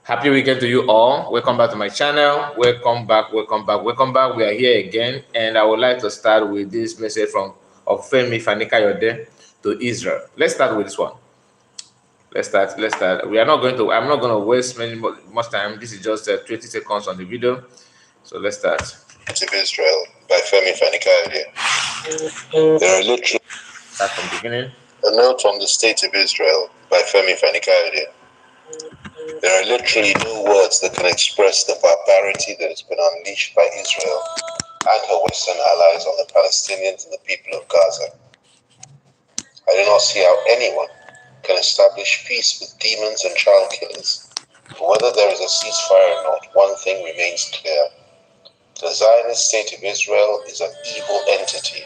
Happy weekend to you all. Welcome back to my channel. Welcome back. We are here again, and I would like to start with this message of Femi Fani Kayode to Israel. Let's start with this one. Let's start. I'm not going to waste much time. This is just 20 seconds on the video. So let's start. Of Israel by Femi Fani Kayode. There are literally Start from the beginning. A note on the state of Israel by Femi Fani Kayode. There are literally no words that can express the barbarity that has been unleashed by Israel and her Western allies on the Palestinians and the people of Gaza. I do not see how anyone can establish peace with demons and child killers. But whether there is a ceasefire or not, one thing remains clear. The Zionist state of Israel is an evil entity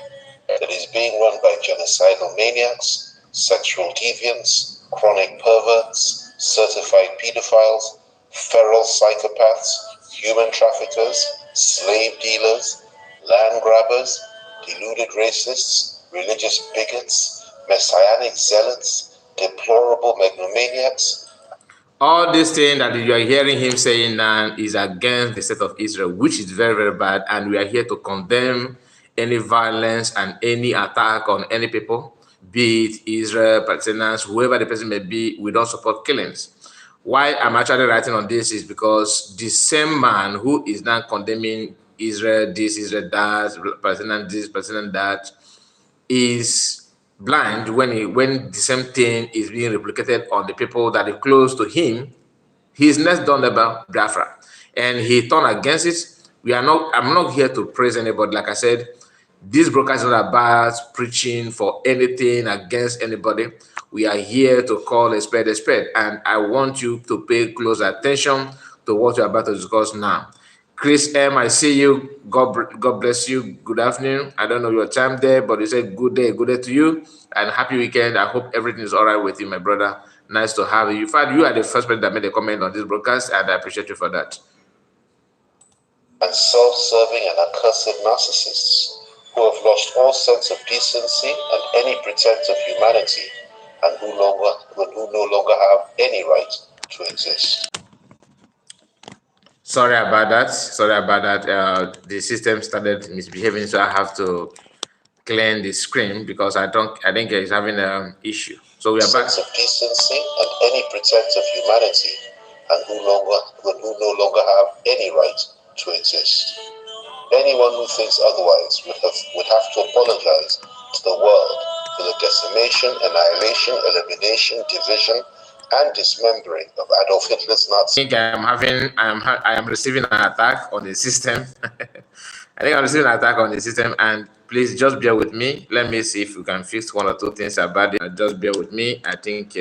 that is being run by genocidal maniacs, sexual deviants, chronic perverts, certified pedophiles, feral psychopaths, human traffickers, slave dealers, land grabbers, deluded racists, religious bigots, messianic zealots, deplorable megalomaniacs. All this thing that you are hearing him saying now is against the state of Israel, which is very, very bad. And we are here to condemn any violence and any attack on any people, be it Israel, Palestinians, whoever the person may be. We don't support killings. Why I'm actually writing on this is because the same man who is now condemning Israel, this, Israel, that, Palestinian this, Palestinian that, is blind when the same thing is being replicated on the people that are close to him. He's next done about Biafra, and he turned against it. I'm not here to praise anybody. Like I said, this broadcast is not about preaching for anything against anybody. We are here to call a spade, and I want you to pay close attention to what you're about to discuss now. Chris M, I see you. God bless you. Good afternoon. I don't know your time there, but you said good day to you, and happy weekend. I hope everything is all right with you, my brother. Nice to have you. In fact, you are the first person that made a comment on this broadcast, and I appreciate you for that. And self-serving and accursed narcissists who have lost all sense of decency and any pretense of humanity, and who no longer have any right to exist. Sorry about that. The system started misbehaving, so I have to clear the screen because I think it's having an issue. So we are back. Sense of decency and any pretense of humanity, and who no longer have any right to exist. Anyone who thinks otherwise would have to apologize to the world for the decimation, annihilation, elimination, division, and dismembering of Adolf Hitler's Nazi. I think I am receiving an attack on the system. I think I'm receiving an attack on the system, and please just bear with me. Let me see if we can fix one or two things about it. Just bear with me. I think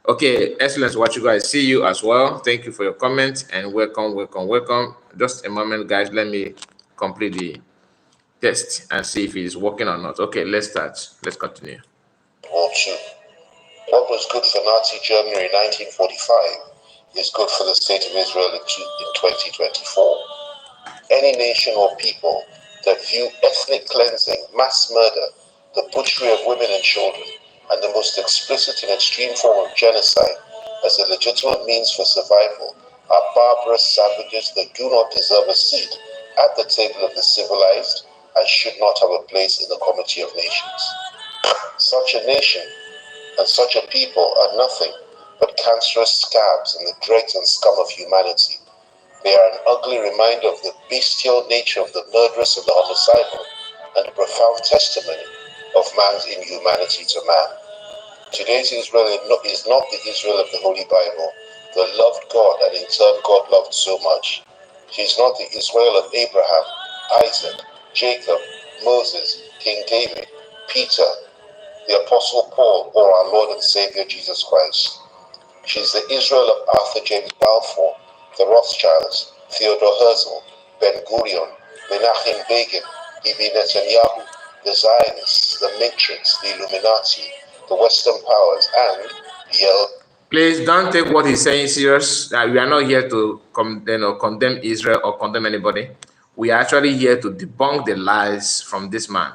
okay, excellent to watch you guys. See you as well. Thank you for your comments and welcome. Just a moment, guys. Let me complete the test and see if it is working or not. Okay, let's start. Let's continue. War II. What was good for Nazi Germany in 1945 is good for the state of Israel in 2024. Any nation or people that view ethnic cleansing, mass murder, the butchery of women and children, and the most explicit and extreme form of genocide as a legitimate means for survival are barbarous savages that do not deserve a seat at the table of the civilized and should not have a place in the Committee of Nations. Such a nation and such a people are nothing but cancerous scabs in the dregs and scum of humanity. They are an ugly reminder of the bestial nature of the murderous and the homicidal, and a profound testimony of man's inhumanity to man. Today's Israel is not the Israel of the Holy Bible, the loved God and in turn God loved so much. She is not the Israel of Abraham, Isaac, Jacob, Moses, King David, Peter, the Apostle Paul, or our Lord and Savior Jesus Christ. She is the Israel of Arthur James Balfour, the Rothschilds, Theodore Herzl, Ben-Gurion, Menachem Begin, Bibi Netanyahu, the Zionists, the Matrix, the Illuminati, the Western powers, and the Please don't take what he's saying serious. We are not here to condemn Israel or condemn anybody. We are actually here to debunk the lies from this man.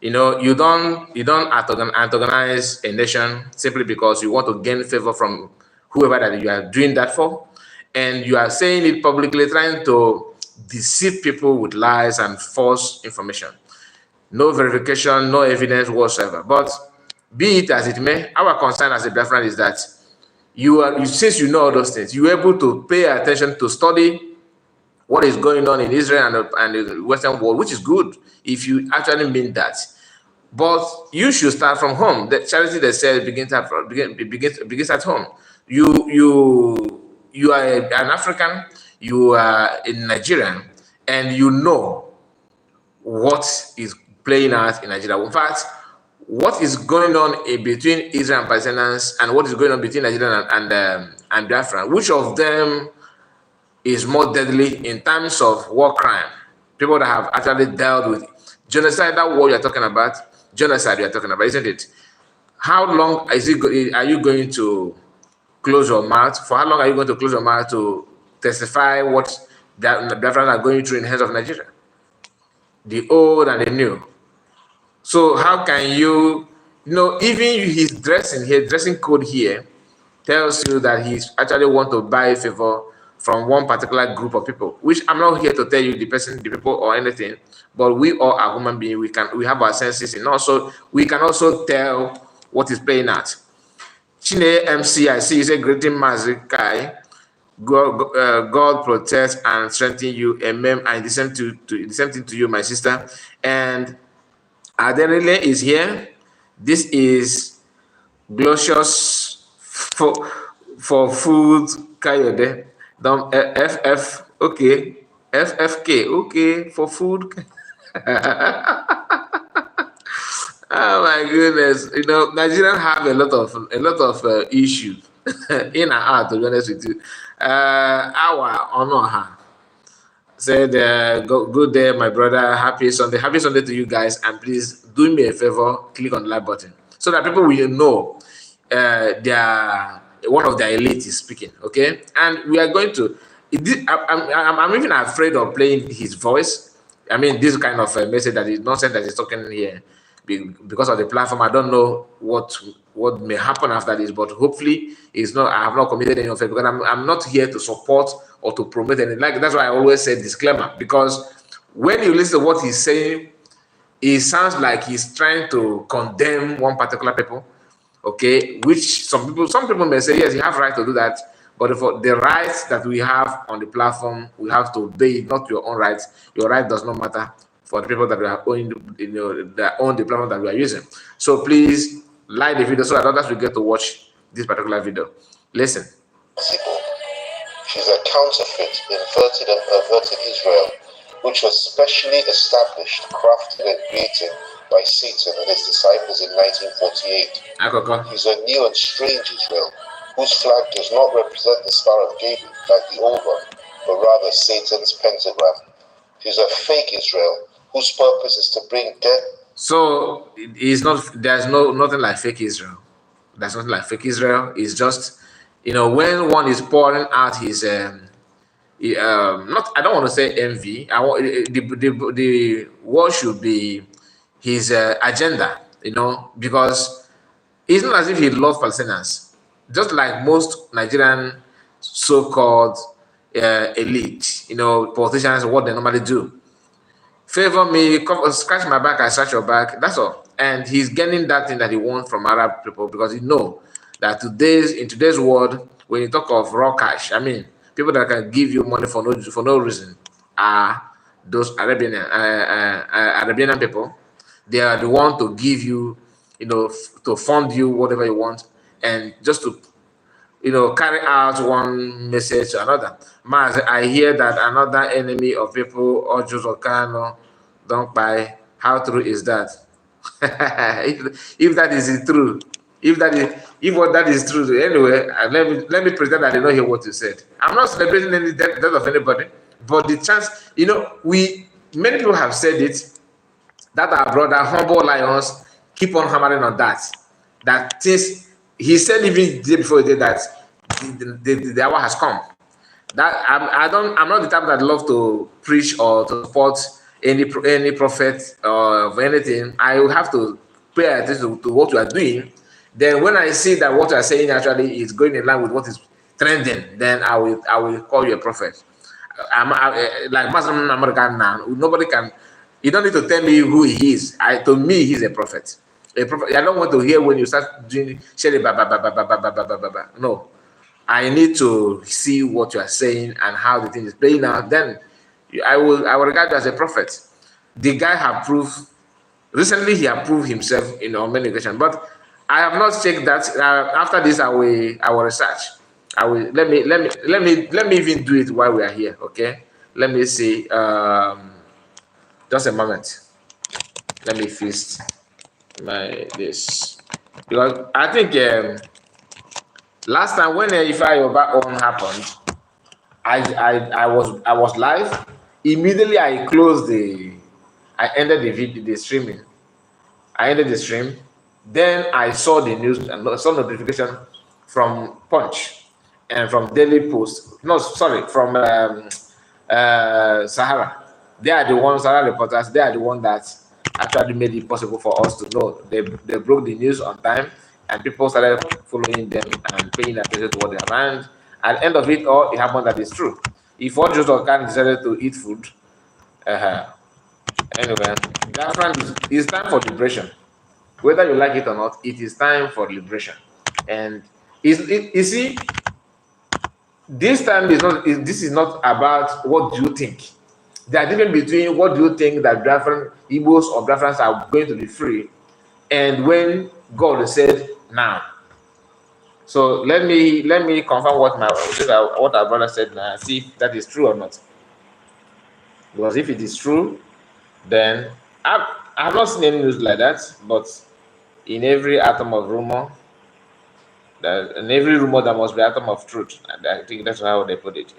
You know, you don't antagonize a nation simply because you want to gain favor from whoever that you are doing that for, and you are saying it publicly, trying to deceive people with lies and false information. No verification, no evidence whatsoever. But be it as it may, our concern as a Biafran is that since you know all those things, you're able to pay attention to study what is going on in Israel and the Western world, which is good if you actually mean that. But you should start from home. The charity they say begins at home. You are an African, you are a Nigerian, and you know what is playing out in Nigeria. In fact, what is going on between Israel and Palestinians, and what is going on between Nigeria and Biafra, which of them is more deadly in terms of war crime? People that have actually dealt with genocide, that war you're talking about, genocide you're talking about, isn't it? How long are you going to close your mouth? For how long are you going to close your mouth to testify what Biafrans are going through in the hands of Nigeria? The old and the new. So how can even his dressing code here tells you that he's actually want to buy a favor from one particular group of people, which I'm not here to tell you the people or anything, but we all are human beings. We have our senses, and also we can also tell what is playing out. Chine MC, I see you say greeting Mazikai. God protect and strengthen you, amen. And the same thing to you, my sister. And Adenile is here. This is Glorious for food, Kayode. FF, okay. FFK, okay, for food. Oh my goodness! Nigerians have a lot of issues in and out. To be honest with you, our Onoha said, "Good day, my brother. Happy Sunday to you guys, and please do me a favor, click on the like button so that people will know one of their elite is speaking." Okay, and we are going to. I'm even afraid of playing his voice. I mean, this kind of message that is nonsense that is talking here. Because of the platform, I don't know what may happen after this, but hopefully it's not. I have not committed any offense because I'm not here to support or to promote anything. Like that's why I always say disclaimer, because when you listen to what he's saying, it sounds like he's trying to condemn one particular people. Okay, which some people may say yes, you have right to do that, but for the rights that we have on the platform, we have to obey, not your own rights. Your right does not matter for the people that we are owning, that own the platform that we are using. So please like the video so that others will get to watch this particular video. Listen. She's a counterfeit, inverted and perverted Israel, which was specially established, crafted and created by Satan and his disciples in 1948. He's a new and strange Israel, whose flag does not represent the Star of David like the old one, but rather Satan's pentagram. He's a fake Israel, whose purpose is to bring death. So there's nothing like fake Israel. There's nothing like fake Israel. It's just, when one is pouring out his not, I don't want to say envy. The word should be his agenda, because it's not as if he loves Palestinians. Just like most Nigerian so-called elite, politicians, what they normally do. Favor me, come scratch my back, I scratch your back. That's all. And he's getting that thing that he wants from Arab people because he know that in today's world, when you talk of raw cash, I mean, people that can give you money for no reason are those Arabian people. They are the one to give you, to fund you whatever you want, and just to carry out one message to another. Mas, I hear that another enemy of people, Ojus Okano, don't buy. How true is that? if that is true, if what that is true, anyway, let me pretend I did not hear what you said. I'm not celebrating any death of anybody, but the chance, many people have said it, that our brother, humble lions, keep on hammering on that. That since he said even the day before he did that, the hour has come. That I'm not the type that love to preach or to support any prophet or anything. I will have to pay attention to what you are doing, Then when I see that what you are saying actually is going in line with what is trending, then I will call you a prophet. Like Muslim American now, nobody can. You don't need to tell me who he is. To me, he's a prophet. A prophet. I don't want to hear when you start doing shady ba ba ba ba ba ba ba ba ba ba. No, I need to see what you are saying and how the thing is playing out. Then I will regard you as a prophet. The guy have proved recently he approved himself in on many occasions, but I have not checked that. After this, I will research. I will let me even do it while we are here. Okay, let me see. Just a moment. Let me fix my this because I think last time when Ifá Yoruba on happened, I was live. Immediately I closed I ended the video, the streaming. I ended the stream. Then I saw the news and saw notification from Punch and from Daily Post. No, sorry, from Sahara. They are the ones, Sahara reporters. They are the one that actually made it possible for us to know. They broke the news on time, and people started following them and paying attention to what they have. And at the end of it all, it happened that it's true. If all Joseph Okan decided to eat food, uh, anyway, Biafra is time for liberation. Whether you like it or not, it is time for liberation. And you see, this time this is not about what do you think. There are difference between what do you think that Biafran Igbos or Biafrans are going to be free, and when God said now. So let me confirm what our brother said now, see if that is true or not. Because if it is true, then I've not seen any news like that, but in every atom of rumor, in every rumor there must be atom of truth. And I think that's how they put it.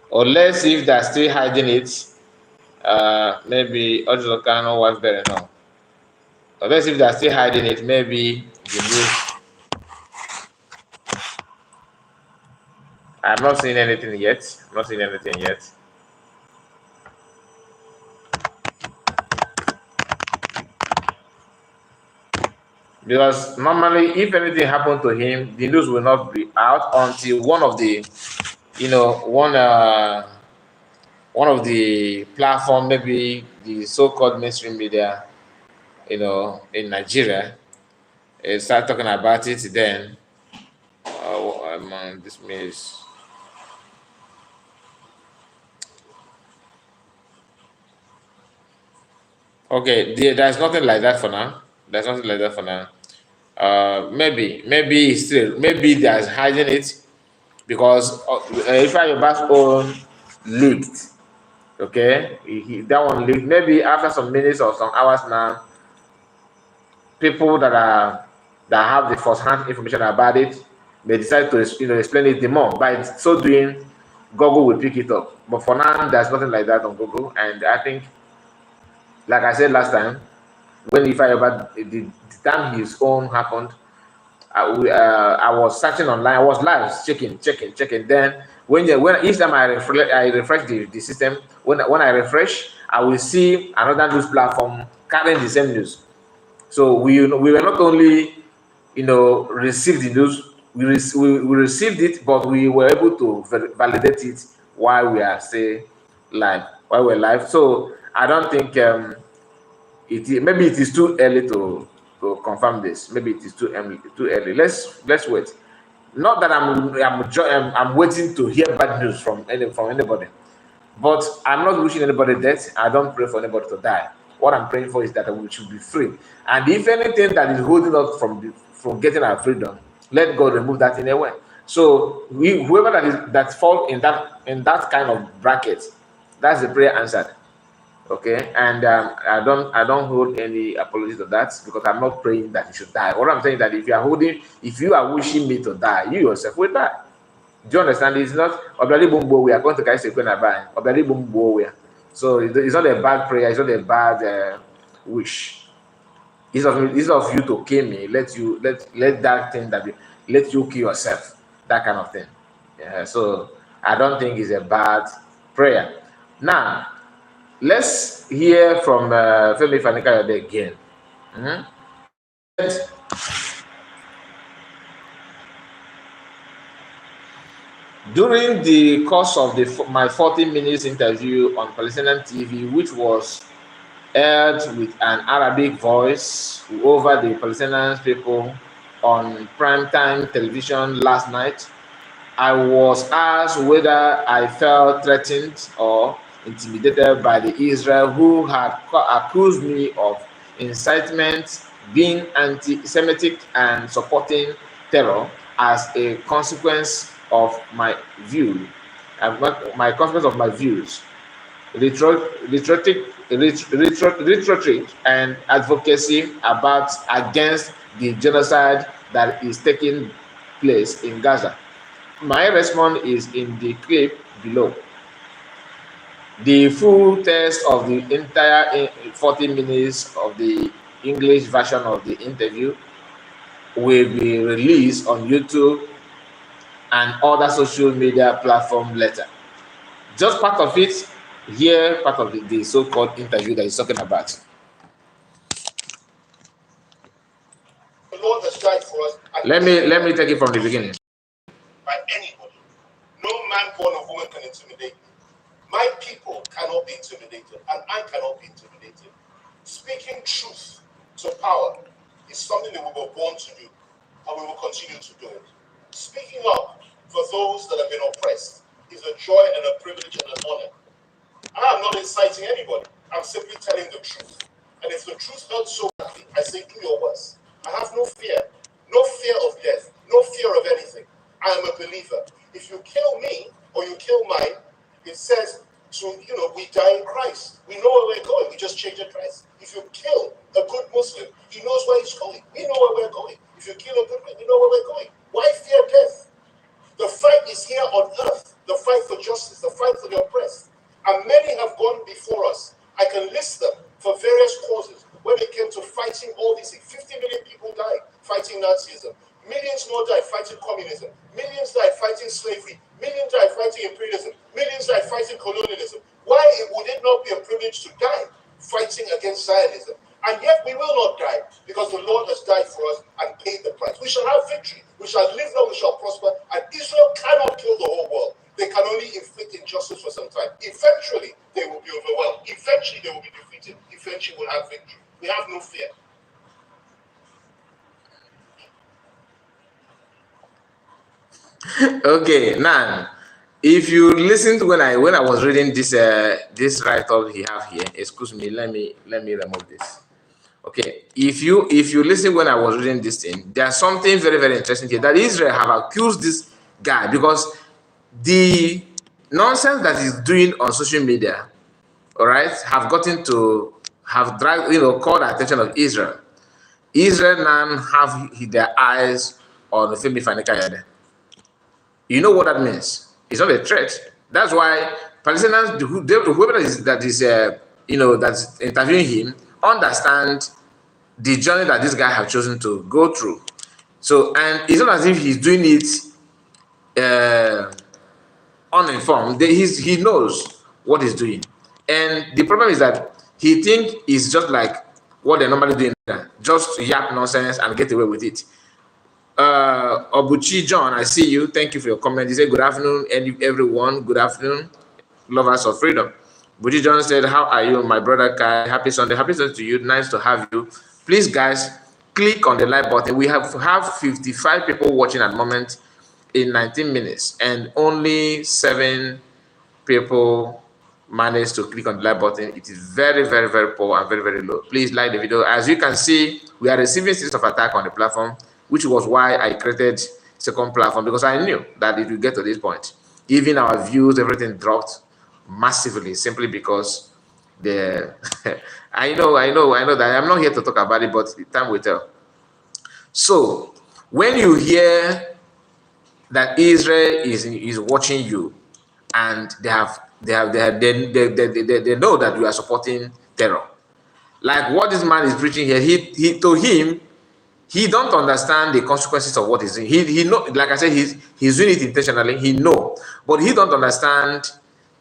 Or let's see if they're still hiding it. Maybe Ojokano was better now. Or let's see if they're still hiding it. Maybe the news. I'm not seeing anything yet. I'm not seeing anything yet. Because normally, if anything happened to him, the news will not be out until one of the, one of the platform, maybe the so-called mainstream media, in Nigeria, start talking about it. Then, this means. Okay, there's nothing like that for now. There's nothing like that for now. Maybe still, maybe there's hiding it because if I Yoruba's own leaked, okay, that one leaked. Maybe after some minutes or some hours now, people that have the first-hand information about it, they decide to explain it more. By so doing, Google will pick it up. But for now, there's nothing like that on Google, and I think, like I said last time, when the time his own happened, I was searching online. I was live checking. Then when each time I refresh the system, when I refresh, I will see another news platform carrying the same news. So we were not only receive the news, we received it, but we were able to validate it while we are still live. While we're live, so I don't think maybe it is too early to confirm this. Maybe it is too early. Let's wait. Not that I'm waiting to hear bad news from anybody, but I'm not wishing anybody death. I don't pray for anybody to die. What I'm praying for is that we should be free. And if anything that is holding us from getting our freedom, let God remove that in a way. So whoever that fall in that kind of bracket, that's the prayer answered. Okay, and I don't hold any apology to that because I'm not praying that you should die. What I'm saying is that if you are wishing me to die, you yourself will die. Do you understand? It's not Obali Bumbo. We are going to Kaisi Kwenabai. Obali Bumbo. So it's not a bad prayer. It's not a bad wish. Instead of you to kill me, let that thing that let you kill yourself, that kind of thing. Yeah, so I don't think it's a bad prayer. Now let's hear from Femi Kayode again. Mhm. During the course of my 40 minutes interview on Palestinian TV, which was aired with an Arabic voice over the Palestinian people on primetime television last night, I was asked whether I felt threatened or intimidated by the Israel who had accused me of incitement, being anti-Semitic, and supporting terror as a consequence of my view, my consequence of my views, rhetoric, and advocacy about against the genocide that is taking place in Gaza. My response is in the clip below. The full text of the entire 40 minutes of the English version of the interview will be released on YouTube and other social media platforms later. Just part of it here, part of the so-called interview that he's talking about. The Lord has died for us. Let me take it from the beginning. By anybody. No man born of woman can intimidate me. My people cannot be intimidated, and I cannot be intimidated. Speaking truth to power is something that we were born to do, and we will continue to do it. Speaking up for those that have been oppressed is a joy and a privilege and an honor. I am not inciting anybody. I'm simply telling the truth. And if the truth hurts so badly, I say, do your worst. I have no fear. No fear of death. No fear of anything. I am a believer. If you kill me or you kill mine, it says we die in Christ. We know where we're going. We just change the dress. If you kill a good Muslim, he knows where he's going. We know where we're going. If you kill a good man, we know where we're going. Why fear death? The fight is here on earth. The fight for justice, the fight for the oppressed. And many have gone before us. I can list them for various causes. When it came to fighting all these things, 50 million people died fighting Nazism. Millions more died fighting communism. Millions died fighting slavery. Millions died fighting imperialism. Millions died fighting colonialism. Why would it not be a privilege to die fighting against Zionism? And yet we will not die because the Lord has died for us and paid the price. We shall have victory. We shall live long, we shall prosper. And Israel cannot kill the whole world. They can only inflict injustice for some time. Eventually, they will be overwhelmed. Eventually, they will be defeated. Eventually, we'll have victory. We have no fear. Okay, now, if you listen to when I was reading this write-up he have here, excuse me, let me remove this. Okay, if you listen when I was reading this thing, there's something very, very interesting here that Israel have accused this guy because the nonsense that he's doing on social media, all right, have called the attention of Israel. Israel now have their eyes on Femi Kayode. You know what that means? It's not a threat. That's why Palestinians, whoever that's interviewing him, understand the journey that this guy have chosen to go through. So, and it's not as if he's doing it uninformed. He knows what he's doing. And the problem is that he think it's just like what they normally do, just yap nonsense and get away with it. Obuchi John, I see you. Thank you for your comment. He said, good afternoon, everyone. Good afternoon, lovers of freedom. Obuchi John said, how are you, my brother Kai? Happy Sunday. Happy Sunday to you. Nice to have you. Please, guys, click on the like button. We have 55 people watching at the moment in 19 minutes, and only 7 people managed to click on the like button. It is very, very, very poor and very, very low. Please like the video. As you can see, we are receiving series of attack on the platform, which was why I created second platform, because I knew that it would get to this point. Even our views, everything dropped massively simply because the I know that I'm not here to talk about it, but time will tell. So when you hear that Israel is watching you and they know that you are supporting terror, Like what this man is preaching here, he to him, he don't understand the consequences of what he's doing. He know, like I said, he's doing it intentionally. He know, but he don't understand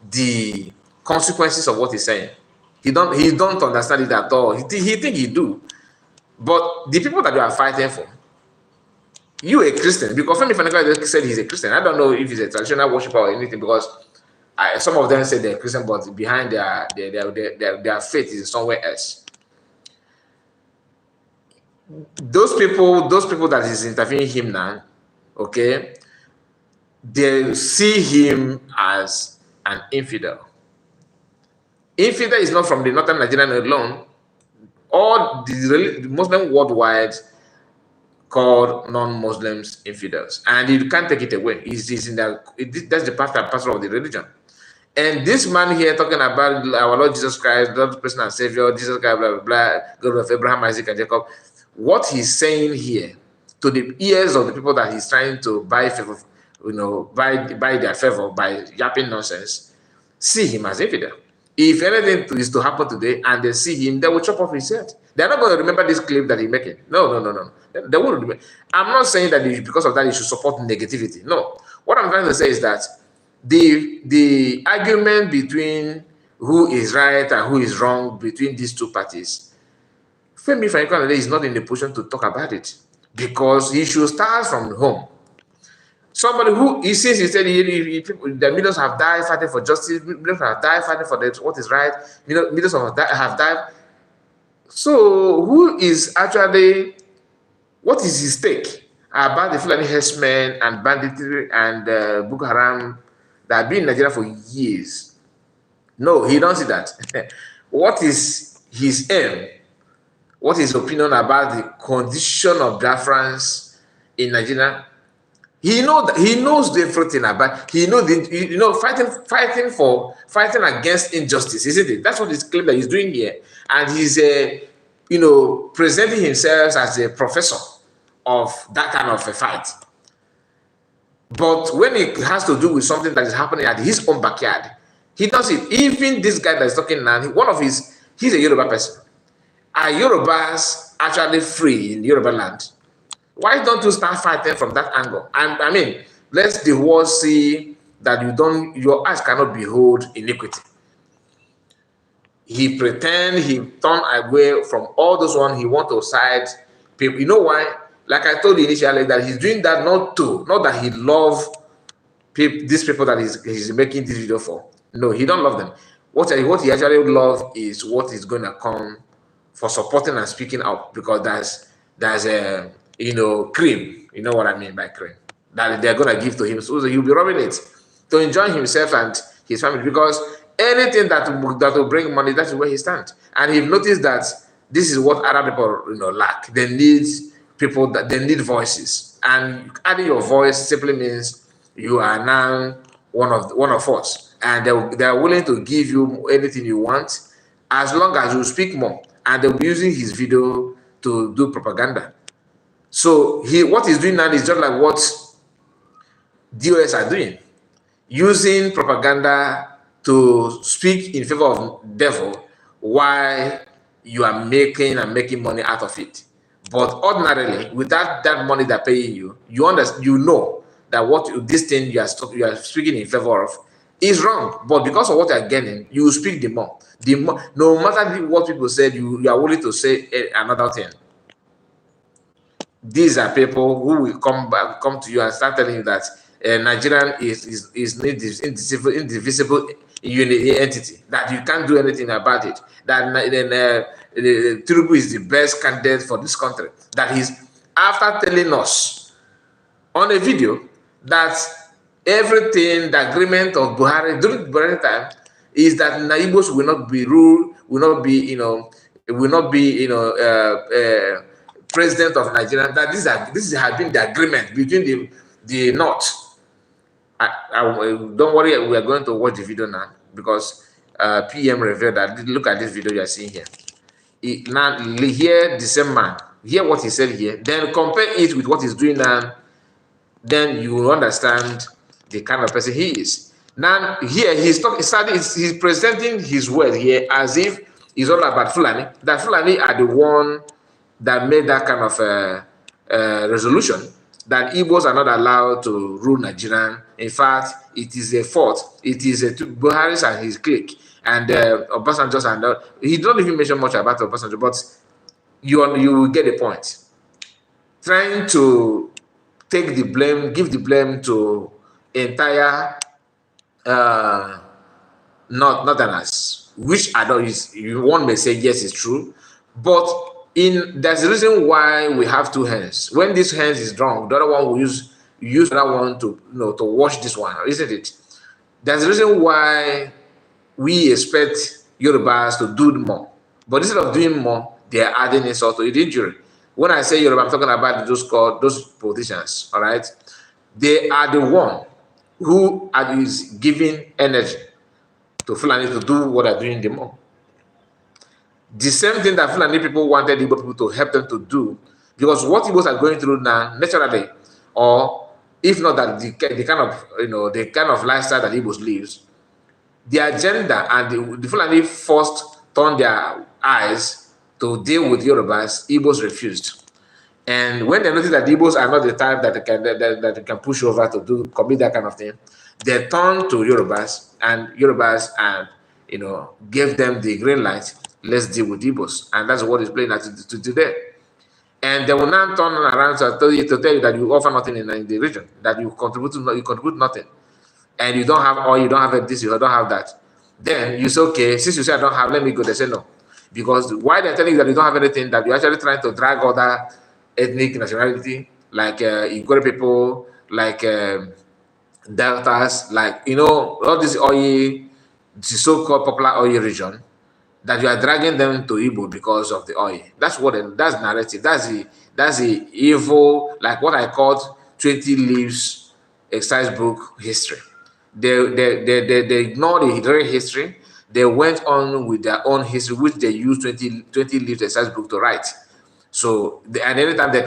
the consequences of what he's saying. He don't understand it at all. He think he do, but the people that you are fighting for, you a Christian, because Femi said he's a Christian. I don't know if he's a traditional worshiper or anything, because some of them say they're Christian, but behind their faith is somewhere else. Those people that is interviewing him now, okay, they see him as an infidel. Infidel is not from the northern Nigerian alone. All the Muslim worldwide called non-Muslims infidels, and you can't take it away. It's in that's the part and parcel of the religion. And this man here talking about our Lord Jesus Christ, Lord, person and Savior, Jesus Christ, blah, blah, blah, God of Abraham, Isaac, and Jacob. What he's saying here to the ears of the people that he's trying to buy favor, buy their favor by yapping nonsense, see him as infidel. If anything is to happen today and they see him, they will chop off his head. They're not going to remember this clip that he's making. No. They won't remember. I'm not saying that because of that you should support negativity. No. What I'm trying to say is that the argument between who is right and who is wrong between these two parties, Femi Kayode is not in the position to talk about it, because he should start from home. Somebody who, since he said the millions have died fighting for justice, millions have died fighting for what is right, millions have died. So who is actually, what is his take about the Fulani herdsmen and banditry and Boko Haram that have been in Nigeria for years? No, he don't see that. What is his aim? What is his opinion about the condition of Biafrans in Nigeria? He knows everything about. He knows fighting against injustice, isn't it? That's what his claim that he's doing here, and he's presenting himself as a professor of that kind of a fight. But when it has to do with something that is happening at his own backyard, he does it. Even this guy that is talking now, he's a Yoruba person. Are Yorubas actually free in Yoruba land? Why don't you start fighting from that angle? And I mean, let the world see that your eyes cannot behold iniquity. He pretend he turned away from all those ones. He want to side people. You know why? Like I told you initially, that he's doing that not that he love these people that he's making this video for. No, he don't love them. What he actually love is what is going to come for supporting and speaking up, because there's a cream. You know what I mean by cream, that they're going to give to him, so he'll be rubbing it to enjoy himself and his family, because anything that will bring money, that's where he stands. And he've noticed that this is what other people lack. They need people, that they need voices, and adding your voice simply means you are now one of us, and they are willing to give you anything you want as long as you speak more. And they'll be using his video to do propaganda. So what he's doing now is just like what DOS are doing, using propaganda to speak in favor of devil while you are making money out of it. But ordinarily, without that money they're paying you, you know that this thing you are speaking in favor of is wrong. But because of what you're getting, you speak the more. No matter what people said, you are willing to say another thing. These are people who will come to you and start telling you that Nigerian is indivisible entity, that you can't do anything about it, that Tinubu is the best candidate for this country, that he's, after telling us on a video that everything, the agreement of Buhari during the Buhari time is that Naibos will not be ruled, will not be president of Nigeria. That this has been the agreement between the North. Don't worry, we are going to watch the video now, because PM revealed that. Look at this video you are seeing here. Now hear the same man, hear what he said here, then compare it with what he's doing now. Then you will understand the kind of person he is. Now here he's presenting his word here as if It's all about Fulani. That Fulani are the one that made that kind of resolution that Igbos are not allowed to rule Nigerian. In fact, it is a fault. It is a Buhari and his clique and Obasanjo and he don't even mention much about Obasanjo, but you get the point. Trying to take the blame, give the blame to entire Northerners, which I don't. One may say yes, it's true, but there's a reason why we have two hands. When this hand is wrong, the other one will use the other one to to wash this one, isn't it? There's a reason why we expect Yorubas to do more, but instead of doing more, they are adding insult to the injury. When I say Yoruba, I'm talking about those politicians. All right, they are the one who is giving energy to Fulani to do what they're doing the more. The same thing that Fulani people wanted Igbo people to help them to do, because what Igbos are going through now, naturally, or if not that the kind of lifestyle that Igbos lives, the agenda and the Fulani first turned their eyes to deal with Yorubas, Igbos refused. And when they notice that the Igbos are not the type that they can push over to commit that kind of thing, they turn to Yorubas and gave them the green light. Let's deal with Igbos, and that's what is playing out to today. And they will now turn around to tell you that you offer nothing in the region, that you contribute nothing, and you don't have oil, you don't have this, you don't have that. Then you say, okay, since you say I don't have, let me go. They say no, because why they're telling you that you don't have anything, that you're actually trying to drag other ethnic nationality like Igbo people, like deltas, like all this oil, the so-called popular oil region, that you are dragging them to Igbo because of the oil. That's that's narrative. That's the evil, like what I called 20 leaves exercise book history. They ignored the real history. They went on with their own history, which they used 20 leaves exercise book to write. So and anytime they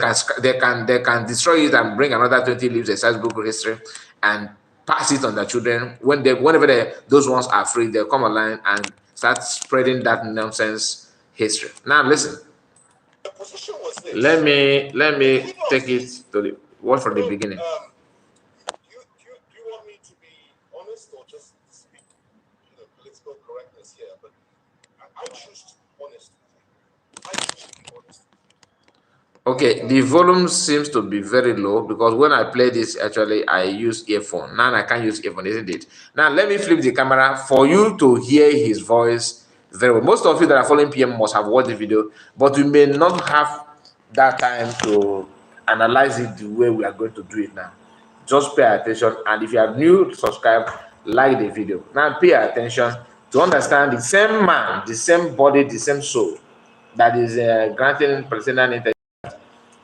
can destroy it and bring another 20 leaves exercise book history and pass it on their children. Whenever those ones are free, they'll come online and start spreading that nonsense history. Now listen. Let me take it to the word from the beginning. Do you want me to be honest or just speak political correctness here? But I choose to be honest with you. I choose to be honest. Okay, the volume seems to be very low because when I play this, actually, I use earphone. Now I can't use earphone, isn't it? Now let me flip the camera for you to hear his voice very well. Most of you that are following PM must have watched the video, but you may not have that time to analyze it the way we are going to do it now. Just pay attention, and if you are new, subscribe, like the video. Now pay attention to understand the same man, the same body, the same soul that is granting president interview.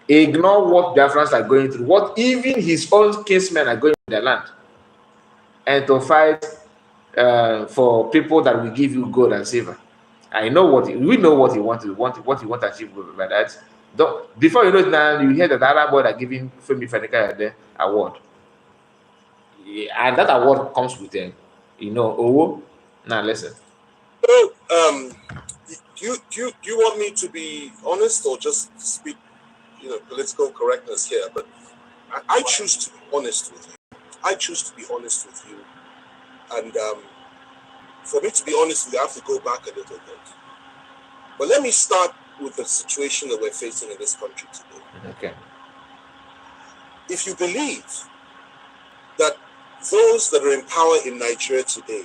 Ignore what Biafrans are going through, what even his own kinsmen are going through their land, and to fight for people that will give you gold and silver. We know what he wants to achieve by that. Before you know it now, you hear that the other boy that giving Femi the award, and that award comes with them. Now listen. So, do you want me to be honest or just speak political correctness here? But I choose to be honest with you. I choose to be honest with you. And for me to be honest with you, I have to go back a little bit. But let me start with the situation that we're facing in this country today. Okay. If you believe that those that are in power in Nigeria today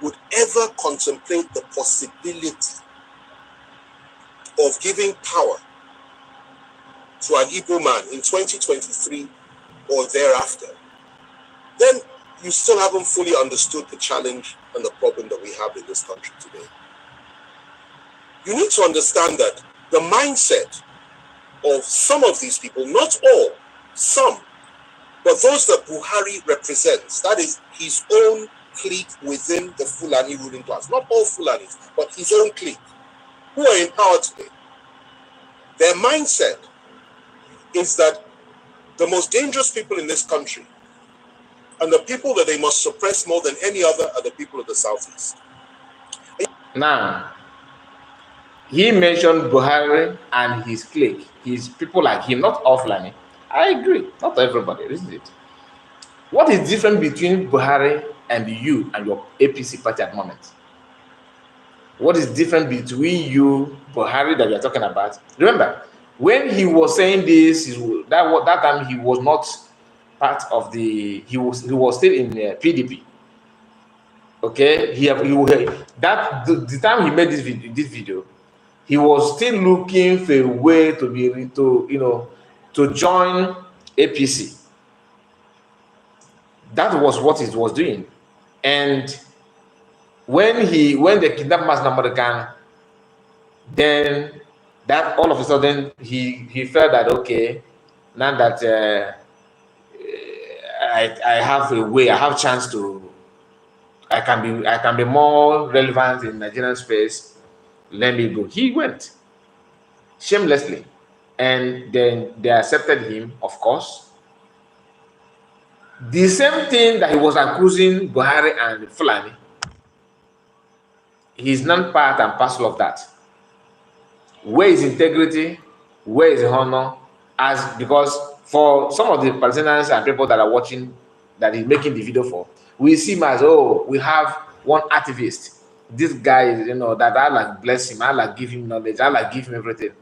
would ever contemplate the possibility of giving power to an Igbo man in 2023 or thereafter, then you still haven't fully understood the challenge and the problem that we have in this country today. You need to understand that the mindset of some of these people, not all, some, but those that Buhari represents, that is his own clique within the Fulani ruling class, not all Fulanis, but his own clique, who are in power today. Their mindset is that the most dangerous people in this country and the people that they must suppress more than any other are the people of the Southeast. Now, He mentioned Buhari and his clique, his people like him, not offline. I agree, not everybody, isn't it? What is different between Buhari and you and your APC party at the moment? What is different between you, Buhari, that we are talking about? Remember, when he was saying this, that time he was not part of the. He was still in PDP. Okay, that the time he made this video, he was still looking for a way to be to join APC. That was what he was doing, and when they kidnapped Mas Namarakan, then that all of a sudden he felt that, okay, now that I have a way, I have chance to, I can be more relevant in Nigerian space. Let me go. He went shamelessly, and then they accepted him, of course. The same thing that he was accusing Buhari and Fulani, he's not part and parcel of that. Where is integrity? Where is honor? Because for some of the Palestinians and people that are watching, that is making the video for, we see him as, oh, we have one activist. This guy is, that I like bless him, I like give him knowledge, I like give him everything.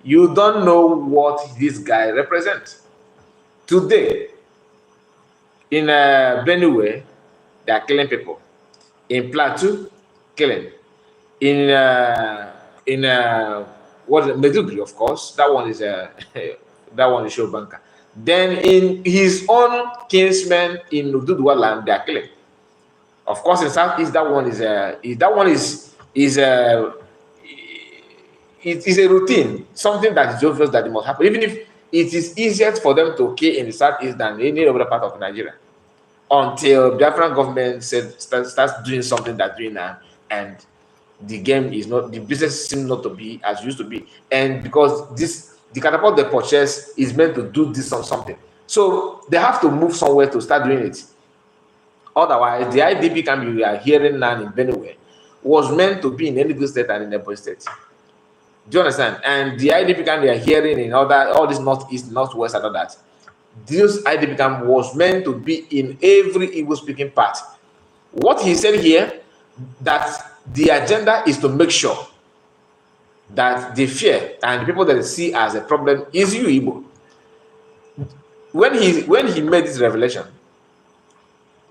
You don't know what this guy represents. Today, in Benue, they are killing people. In Plateau, killing. In what Medugri, of course, that one is that one is Shobanka. Then in his own kinsmen in Ududua land, they are killing. Of course, in Southeast, that one is it is a routine, something that is obvious that it must happen, even if it is easier for them to kill in the Southeast than any other part of Nigeria, until the Biafran government starts doing something that's doing now, and the game is not, the business seems not to be as used to be, and because the catapult they purchase is meant to do this on something, so they have to move somewhere to start doing it. Otherwise, the IDP camp you are hearing now in Benue was meant to be in Enugu State and in Ebonyi State. Do you understand? And the IDP camp you are hearing in all this northeast, northwest, and all that, this IDP camp was meant to be in every Igbo-speaking part. What he said here, that the agenda is to make sure that the fear and the people that they see as a problem is you, Igbo. When he made this revelation,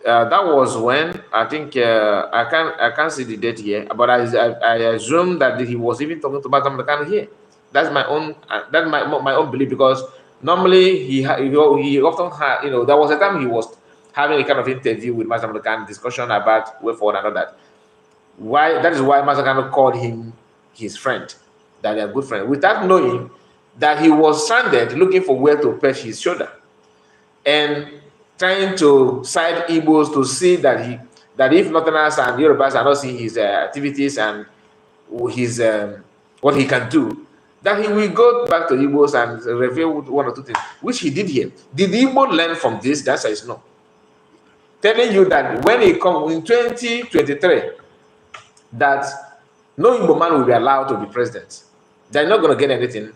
that was when, I think, I can't see the date here, but I assume that he was even talking to Batam here. That's my own my own belief, because normally he often had, there was a time he was having a kind of interview with Master Khan, discussion about way forward and all that. That is why Master Khan called him his friend, that they are good friends, without knowing that he was stranded looking for where to patch his shoulder, and trying to side Igbos to see that if Northerners and Yorubas are not seeing his activities and his what he can do, that he will go back to Igbos and reveal one or two things, which he did here. Did Igbo learn from this? The answer is no. Telling you that when he comes in 2023, that no Igbo man will be allowed to be president. They're not going to get anything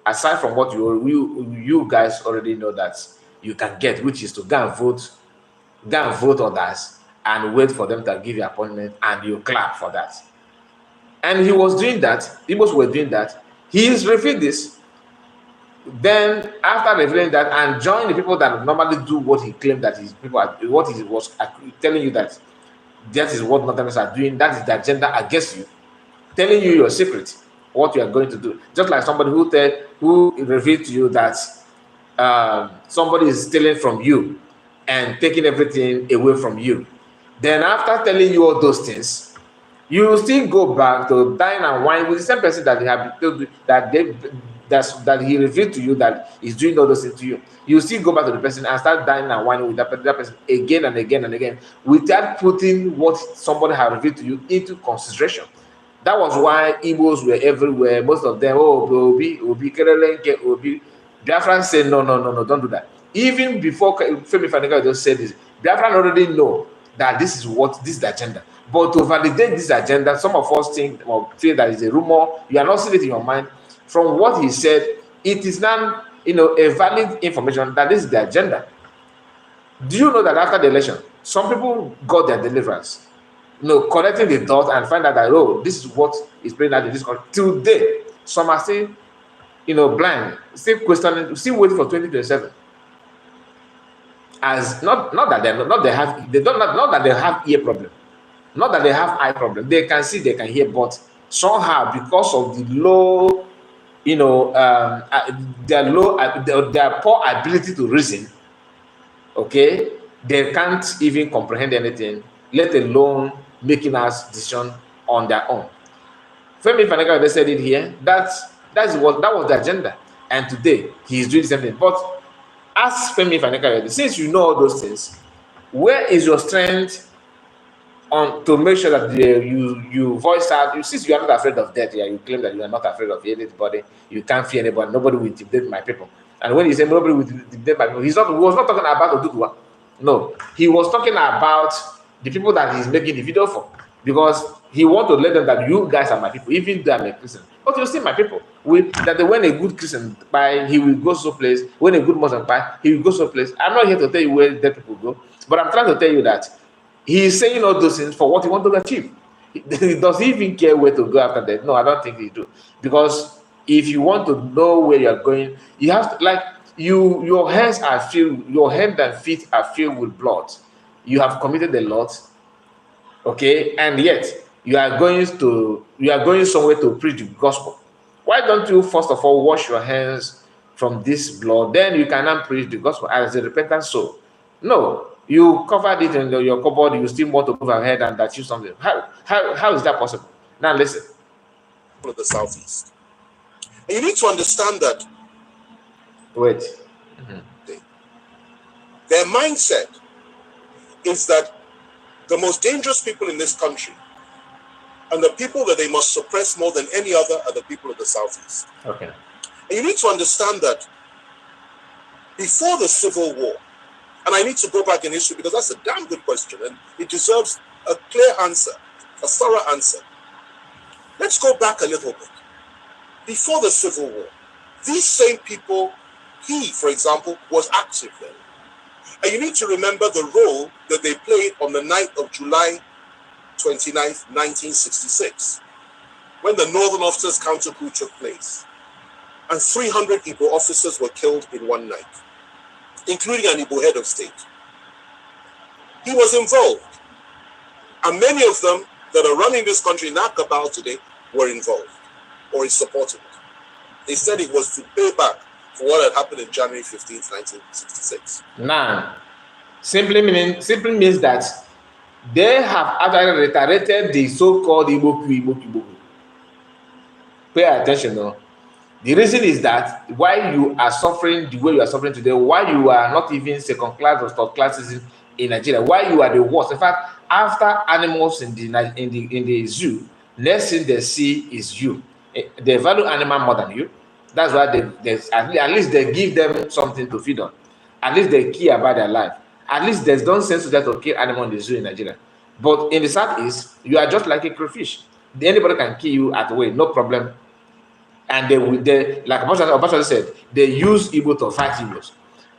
aside from what you guys already know that you can get, which is to go and vote others and wait for them to give you appointment, and you clap for that. And he was doing that. Igbos were doing that. He's revealed this. Then after revealing that and join the people that normally do what he claimed that his people are, what he was telling you that is what Northerners are doing, that is the agenda against you, telling you your secret, what you are going to do. Just like somebody who revealed to you that somebody is stealing from you and taking everything away from you. Then after telling you all those things, you still go back to dine and wine with the same person that they have told you that he revealed to you that he's doing all those things to you. You still go back to the person and start dining and whining with that person again and again and again, without putting what somebody has revealed to you into consideration. That was why Igbos were everywhere. Most of them, Obi, Kerelenke, Obi. Biafran said, no, don't do that. Even before Femi just said this, Biafran already know that this is the agenda. But to validate this agenda, some of us think or feel that it's a rumor. You are not seeing it in your mind. From what he said, it is now, a valid information that this is the agenda. Do you know that after the election, some people got their deliverance? Connecting the dots and find out that, oh, this is what is playing out in this country. Today, some are still, blind, still questioning, still waiting for 2027. As not that they have ear problem, not that they have eye problem. They can see, they can hear, but somehow because of the low, their poor ability to reason, okay, they can't even comprehend anything, let alone making us decision on their own. Femi Kayode said it here. That was the agenda, and today he is doing the same thing. But ask Femi Kayode, since you know all those things, where is your strength to make sure that you voice out? Since you are not afraid of death, you claim that you are not afraid of anybody, you can't fear anybody, nobody will intimidate my people. And when he said nobody will intimidate my people, he was not talking about Oduduwa. No, he was talking about the people that he's making the video for, because he want to let them that you guys are my people, even though I'm a Christian. But you're still my people. When a good Christian buy, he will go so place. When a good Muslim buy, he will go so place. I'm not here to tell you where dead people go, but I'm trying to tell you that he is saying all those things for what he wants to achieve. Does he even care where to go after that? No, I don't think he do. Because if you want to know where you're going, you have to, your hands are filled, your hands and feet are filled with blood. You have committed a lot, okay, and yet you are going somewhere to preach the gospel. Why don't you first of all wash your hands from this blood? Then you cannot preach the gospel as a repentant soul. No, you covered it in your cupboard. You still want to move ahead and achieve something. How is that possible? Now listen. Of the southeast, and you need to understand that. Wait. Their mindset is that the most dangerous people in this country and the people that they must suppress more than any other are the people of the southeast. Okay. And you need to understand that before the Civil War, and I need to go back in history because that's a damn good question and it deserves a clear answer, a thorough answer. Let's go back a little bit. Before the Civil War, these same people, he, for example, was active then. And you need to remember the role that they played on the night of July 29th, 1966, when the Northern Officers counter coup took place. And 300 Igbo officers were killed in one night, including an Igbo head of state. He was involved. And many of them that are running this country in that cabal today were involved or is supporting it. They said it was to pay back for what had happened in January 15th, 1966. Now, simply means that they have actually reiterated the so-called Igbo. Pay attention now. The reason is that why you are suffering the way you are suffering today, why you are not even second class or third classism in Nigeria, why you are the worst. In fact, after animals in the zoo, next thing they see is you. They value animal more than you. That's why at least they give them something to feed on. At least they care about their life. At least there's no sense to kill animal in the zoo in Nigeria. But in the southeast, you are just like a crayfish. Anybody can kill you at the way, no problem. And like Abacha said, they use Igbo to fight Igbos.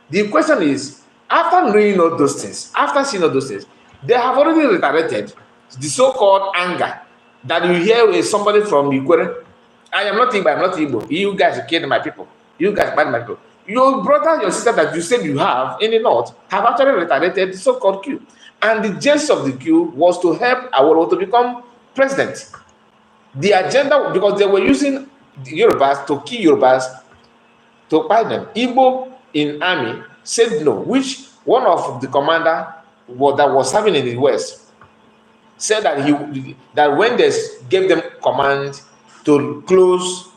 The question is, after knowing all those things, after seeing all those things, they have already reiterated the so-called anger that you hear with somebody from Ikwere. I am not Igbo, I'm not Igbo. You guys killed my people. You guys banned my people. Your brother, your sister that you said you have in the north have actually reiterated the so-called coup. And the gist of the coup was to help Awolowo to become president. The agenda, because they were using the Yorubas to kill Yorubas, to fight them. Igbo in army said no, which one of the commander that was serving in the west said that when they gave them command to close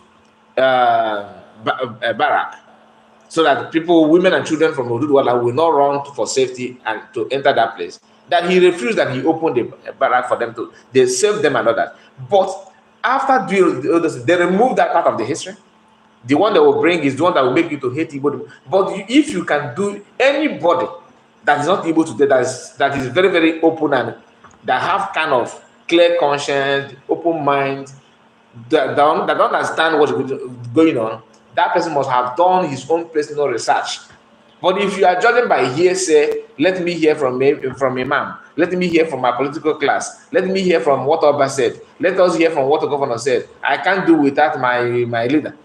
a barrack, so that people, women and children from Oduduwa will not run for safety and to enter that place, that he refused and he opened the barrack for them to, they saved them and all that. But after doing the others, they removed that part of the history. The one that will bring is the one that will make you to hate Igbo. But if you can do, anybody that is not Igbo today, that is very, very open and that have kind of clear conscience, open mind, that don't understand what's going on, that person must have done his own personal research. But if you are judging by hearsay, let me hear from Imam, let me hear from my political class, let me hear from what Oba said, let us hear from what the governor said, I can't do without my leader.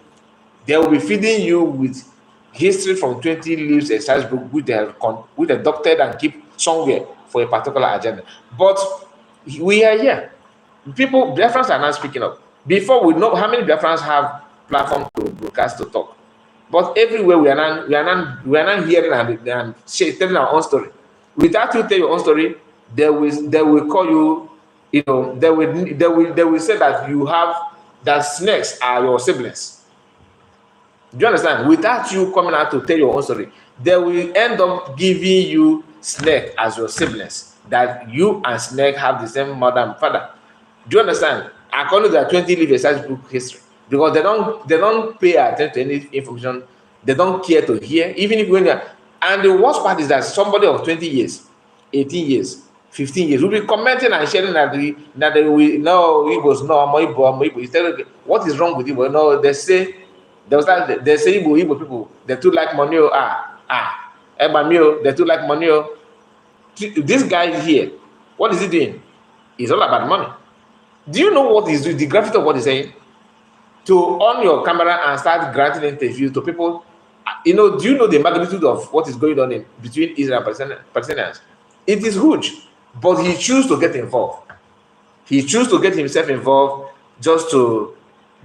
They will be feeding you with history from 20 leaves exercise book with the doctored and keep somewhere for a particular agenda. But we are here. People, Biafrans are not speaking up. Before, we know how many Biafrans have platform to broadcast, to talk. But everywhere we are not hearing and telling our own story. Without you tell your own story, they will call you, they will say that that snakes are your siblings. Do you understand? Without you coming out to tell your own story, they will end up giving you snake as your siblings. That you and snake have the same mother and father. Do you understand? According to their 20 live research book history, because they don't pay attention to any information, they don't care to hear, even if when they're. And the worst part is that somebody of 20 years, 18 years, 15 years will be commenting and sharing that we no Igbos, no Igbo. Instead, what is wrong with Igbo? No, they say Igbo people, they too like money. Ebamio, they too like money. This guy here, what is he doing? It's all about money. Do you know what he's doing? The gravity of what he's saying? To on your camera and start granting interviews to people. Do you know the magnitude of what is going on between Israel and Palestinians? It is huge, but he chooses to get involved. He chooses to get himself involved just to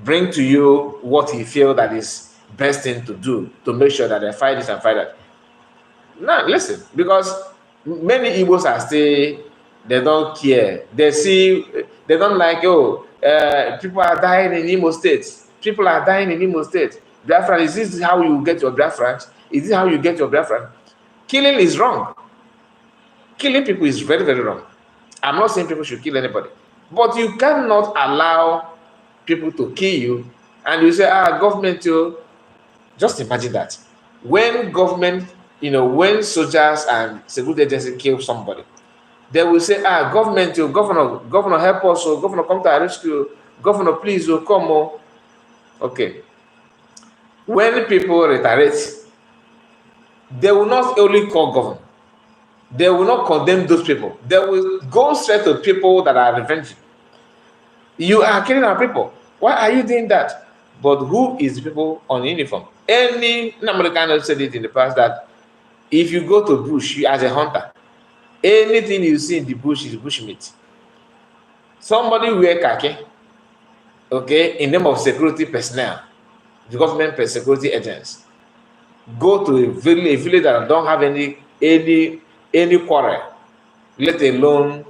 bring to you what he feels that is best thing to do to make sure that they fight this and fight that. Now, listen, because many Igbos are still, they don't care. They don't like, people are dying in Imo State. People are dying in Imo State. Biafra, is this how you get your Biafra? Is this how you get your Biafra? Killing is wrong. Killing people is very, very wrong. I'm not saying people should kill anybody. But you cannot allow people to kill you and you say, government, just imagine that. When government, when soldiers and security agencies kill somebody, they will say, government, governor, help us, governor, come to our rescue, governor, please, come. Okay. When people reiterate, they will not only call governor, they will not condemn those people. They will go straight to people that are revenging. You are killing our people. Why are you doing that? But who is the people on uniform? Any American said it in the past that if you go to bush, as a hunter, anything you see in the bush is bushmeat. Somebody wear khaki, okay, in name of security personnel, the government security agents, go to a village that don't have any quarrel, let alone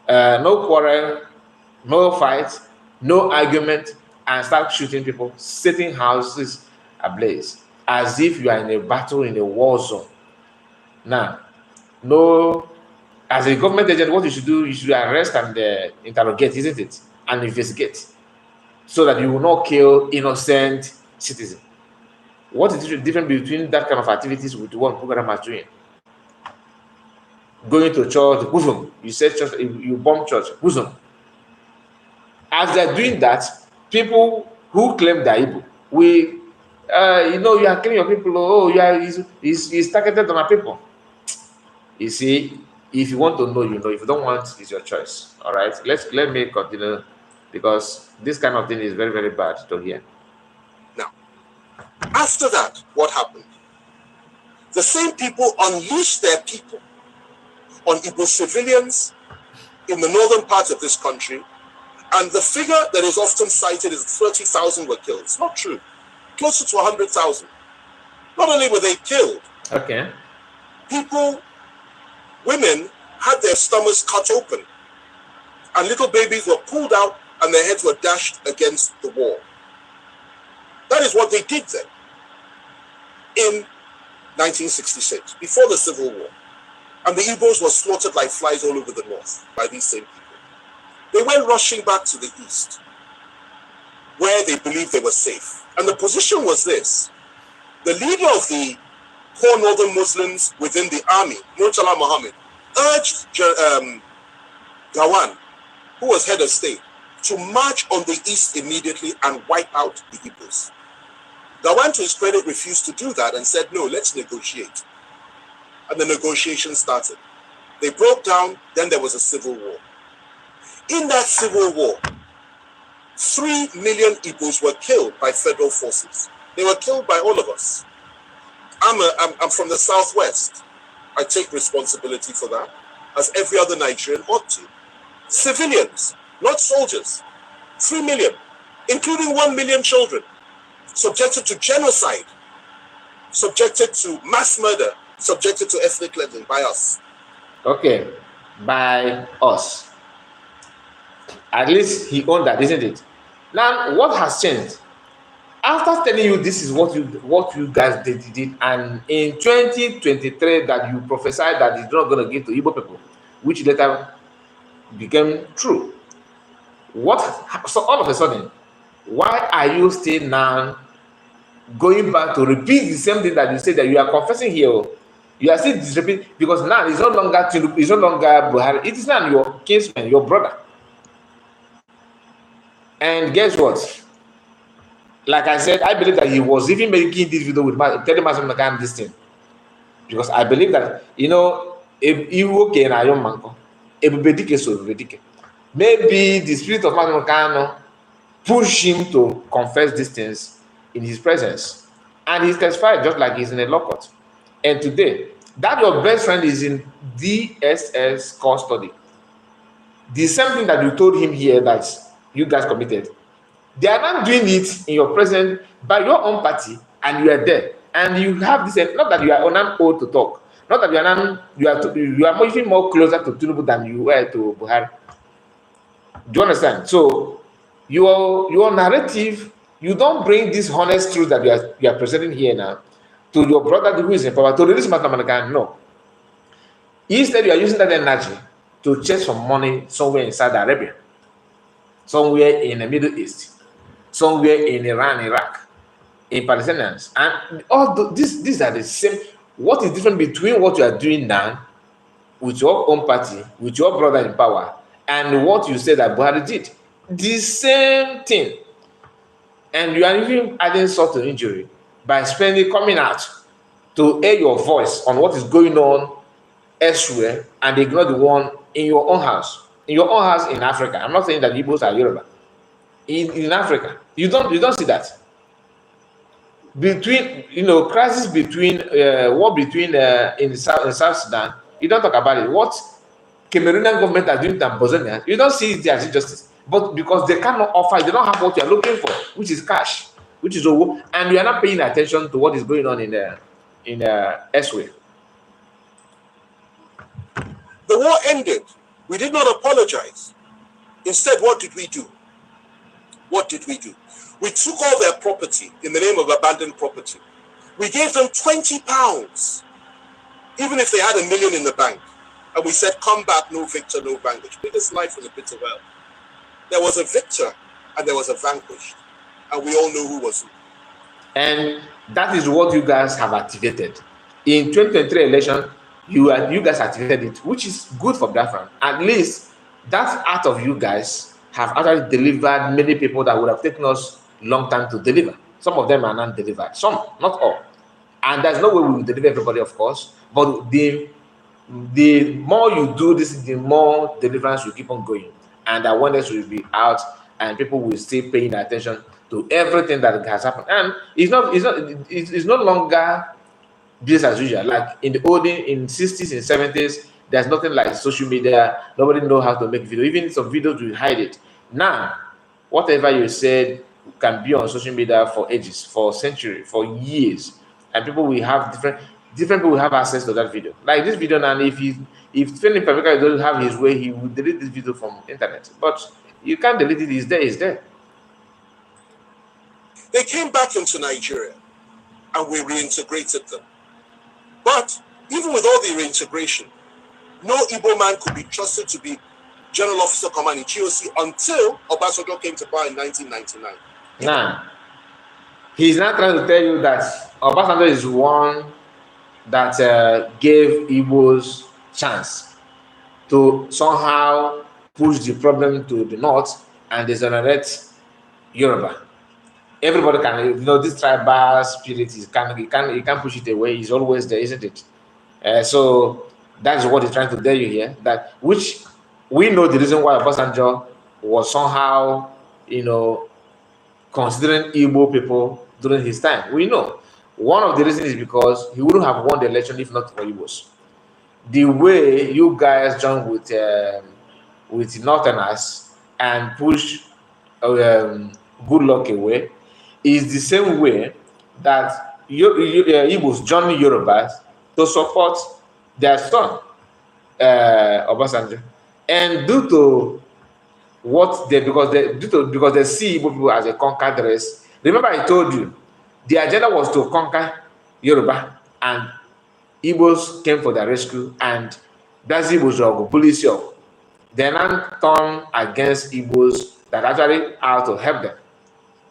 no quarrel, no fight, no argument, and start shooting people, setting houses ablaze, as if you are in a battle in a war zone. Now, no, as a government agent, what you should do, you should arrest and interrogate, isn't it? And investigate, so that you will not kill innocent citizens. What is the difference between that kind of activities with what program is doing? Going to church, bosom. You said church, you bomb church, bosom. As they're doing that, people who claim they're Igbo, you are killing your people. He's targeted on our people. You see, if you want to know, you know. If you don't want, it's your choice. All right. Let me continue, because this kind of thing is very, very bad to hear. Now, after that, what happened? The same people unleashed their people on Igbo civilians in the northern part of this country, and the figure that is often cited is 30,000 were killed. It's not true. Closer to 100,000. Not only were they killed, okay, people, women had their stomachs cut open, and little babies were pulled out and their heads were dashed against the wall. That is what they did then in 1966, before the Civil War. And the Igbos were slaughtered like flies all over the north by these same people. They went rushing back to the east, where they believed they were safe. And the position was this: the leader of the core northern Muslims within the army, Murtala Muhammad, urged Gawan, who was head of state, to march on the east immediately and wipe out the Igbos. Gawan, to his credit, refused to do that and said, no, let's negotiate. And the negotiations started. They broke down, then there was a civil war. In that civil war, 3 million Igbos were killed by federal forces. They were killed by all of us. I'm from the Southwest. I take responsibility for that, as every other Nigerian ought to. Civilians, not soldiers. 3 million, including 1 million children, subjected to genocide, subjected to mass murder, subjected to ethnic cleansing by us. Okay, by us. At least he owned that, isn't it? Now, what has changed? After telling you this is what you guys did, and in 2023 that you prophesied that it's not going to give to Igbo people, which later became true. So all of a sudden, why are you still now going back to repeat the same thing that you said that you are confessing here? You are still disrepeating, because now it's no longer Buhari. It is now your kinsman, your brother. And guess what? Like I said, I believe that he was even making this video with telling Master Makan this thing. Because I believe that, if you can maybe the spirit of Master Makan push him to confess these things in his presence. And he's testified just like he's in a lockout. And today, that your best friend is in DSS custody. The same thing that you told him here that you guys committed, they are not doing it in your presence by your own party, and you are there. And you have this, not that you are old to talk, not that you are even more closer to Tinubu than you were to Buhari. Do you understand? So your narrative, you don't bring this honest truth that you are presenting here now to your brother who is in power to release Mathematical. No. Instead, you are using that energy to chase some money somewhere in Saudi Arabia, somewhere in the Middle East, somewhere in Iran, Iraq, in Palestinians. And all these are the same. What is different between what you are doing now with your own party, with your brother in power, and what you said that Buhari did? The same thing. And you are even adding sort of injury by coming out to air your voice on what is going on elsewhere and ignore the one in your own house. In your own house in Africa. I'm not saying that Igbos are Yoruba. In Africa, you don't see that. Between crisis between war between in South Sudan, you don't talk about it. What Cameroonian government are doing to Tanzania, you don't see it as injustice. But because they cannot offer, they don't have what you are looking for, which is cash, which is over, and you are not paying attention to what is going on in elsewhere. The war ended. We did not apologize. Instead, what did we do? What did we do? We took all their property in the name of abandoned property. We gave them £20, even if they had $1 million in the bank. And we said, come back, no victor, no vanquished. This life was a bit of hell. There was a victor and there was a vanquished. And we all know who was who. And that is what you guys have activated. In 2023 election, you guys activated it, which is good for Biafra. At least that act of you guys have actually delivered many people that would have taken us long time to deliver. Some of them are not delivered. Some, not all. And there's no way we will deliver everybody, of course. But the more you do this, the more deliverance will keep on going. And awareness will be out, and people will still paying attention to everything that has happened. And it's no longer business as usual. Like in the 60s and 70s, there's nothing like social media. Nobody knows how to make video. Even some videos will hide it. Now, whatever you said can be on social media for ages, for centuries, for years, and people will have different people will have access to that video. Like this video now, if Femi doesn't have his way, he will delete this video from internet. But you can't delete it. It's there. It's there. They came back into Nigeria, and we reintegrated them. But even with all the reintegration, no Igbo man could be trusted to be General Officer Command in GOC until Obasanjo came to power in 1999. Now, he's not trying to tell you that Obasanjo is one that gave Igbos chance to somehow push the problem to the north and exonerate Yoruba. Everybody can, this tribal spirit is you can't push it away. It's always there, isn't it? So that's what he's trying to tell you here. That which we know the reason why Obasanjo was somehow, considering Igbo people during his time. We know one of the reasons is because he wouldn't have won the election if not for Igbos. The way you guys joined with Northerners and push good luck away is the same way that Igbos join Yorubas to support their son, Obasanjo. And due to what they because they see Igbo people as a conquered race. Remember, I told you the agenda was to conquer Yoruba, and Igbos came for their rescue, and that's Igbos or police. They now turn against Igbos that actually out to help them.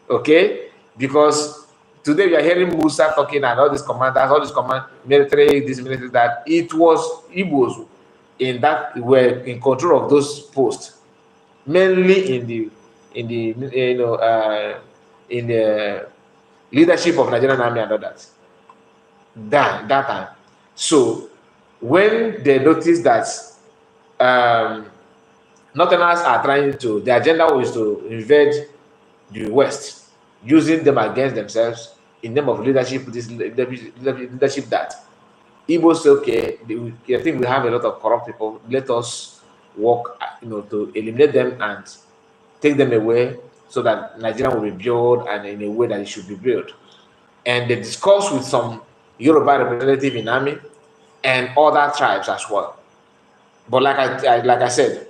Okay, because today we are hearing Musa talking and all these commanders, all these military, this military, that it was Igbos in that were in control of those posts, mainly in the leadership of Nigerian army and all that time. So when they noticed that Northerners are trying to, the agenda was to invade the West, using them against themselves in name of leadership, this leadership that Igbo say, okay, I think we have a lot of corrupt people. Let us work, to eliminate them and take them away so that Nigeria will be built and in a way that it should be built. And they discussed with some Yoruba representative in army and other tribes as well. But like I said,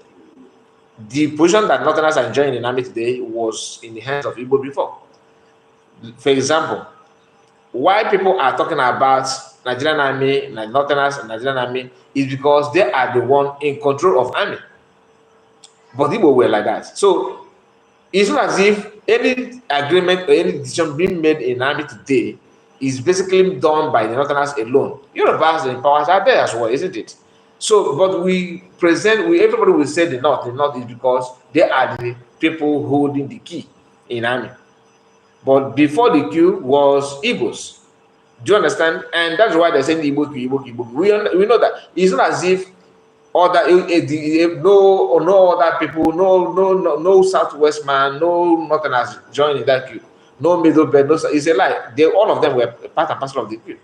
the position that Northerners are enjoying in army today was in the hands of Igbo before. For example, why people are talking about Nigerian army, Northerners and Nigerian army is because they are the one in control of army. But Igbo were like that. So it's not as if any agreement or any decision being made in army today is basically done by the Northerners alone. Yorubas and powers are there as well, isn't it? So, but everybody will say the North is because they are the people holding the key in army. But before the queue was Igbos. Do you understand? And that's why they're saying Igbo queue. We know that. It's not as if no other people, no Southwest man, no Northerners joining that queue. No middle belt, it's a lie. All of them were part and parcel of the queue.